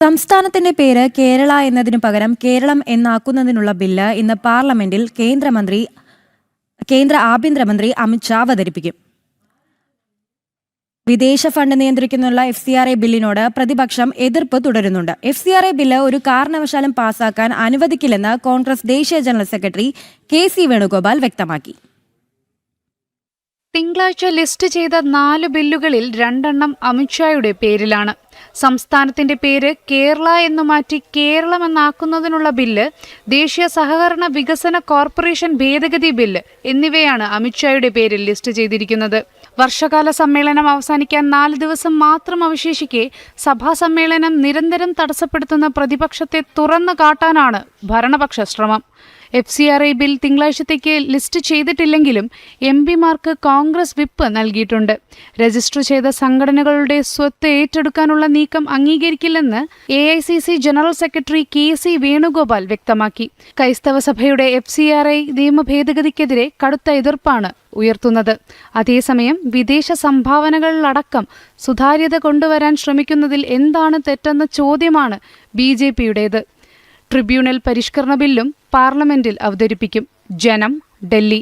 സംസ്ഥാനത്തിന്റെ പേര് കേരള എന്നതിനു പകരം കേരളം എന്നാക്കുന്നതിനുള്ള ബില്ല് ഇന്ന് പാർലമെന്റിൽ കേന്ദ്ര ആഭ്യന്തരമന്ത്രി അമിത്ഷാ അവതരിപ്പിക്കും. വിദേശ ഫണ്ട് നിയന്ത്രിക്കുന്നതിനുള്ള FCRA ബില്ലിനോട് പ്രതിപക്ഷം എതിർപ്പ് തുടരുന്നുണ്ട്. FCRA ബില്ല് ഒരു കാരണവശാലും പാസാക്കാൻ അനുവദിക്കില്ലെന്ന് കോൺഗ്രസ് ദേശീയ ജനറൽ സെക്രട്ടറി KC വേണുഗോപാൽ വ്യക്തമാക്കി. തിങ്കളാഴ്ച ലിസ്റ്റ് ചെയ്ത 4 ബില്ലുകളിൽ 2 അമിത്ഷായുടെ പേരിലാണ്. സംസ്ഥാനത്തിന്റെ പേര് കേരള എന്നു മാറ്റി കേരളം എന്നാക്കുന്നതിനുള്ള ബില്ല്, ദേശീയ സഹകരണ വികസന കോർപ്പറേഷൻ ഭേദഗതി ബില്ല് എന്നിവയാണ് അമിത്ഷായുടെ പേരിൽ ലിസ്റ്റ് ചെയ്തിരിക്കുന്നത്. വർഷകാല സമ്മേളനം അവസാനിക്കാൻ 4 ദിവസം മാത്രം അവശേഷിക്കെ സഭാ സമ്മേളനം നിരന്തരം തടസ്സപ്പെടുത്തുന്ന പ്രതിപക്ഷത്തെ തുറന്നു കാട്ടാനാണ് ഭരണപക്ഷ ശ്രമം. FCRA ബിൽ തിങ്കളാഴ്ചത്തേക്ക് ലിസ്റ്റ് ചെയ്തിട്ടില്ലെങ്കിലും MP മാർക്ക് കോൺഗ്രസ് വിപ്പ് നൽകിയിട്ടുണ്ട്. രജിസ്റ്റർ ചെയ്ത സംഘടനകളുടെ സ്വത്ത് ഏറ്റെടുക്കാനുള്ള നീക്കം അംഗീകരിക്കില്ലെന്ന് AICC general secretary KC Venugopal വ്യക്തമാക്കി. ക്രൈസ്തവ സഭയുടെ FCRA നിയമ ഭേദഗതിക്കെതിരെ കടുത്ത എതിർപ്പാണ് ഉയർത്തുന്നത്. അതേസമയം വിദേശ സംഭാവനകളിലടക്കം സുതാര്യത കൊണ്ടുവരാൻ ശ്രമിക്കുന്നതിൽ എന്താണ് തെറ്റെന്ന ചോദ്യമാണ് BJPയുടേത്. ട്രിബ്യൂണൽ പരിഷ്കരണ ബില്ലും പാർലമെന്റിൽ അവതരിപ്പിക്കും. ജനം, ഡൽഹി.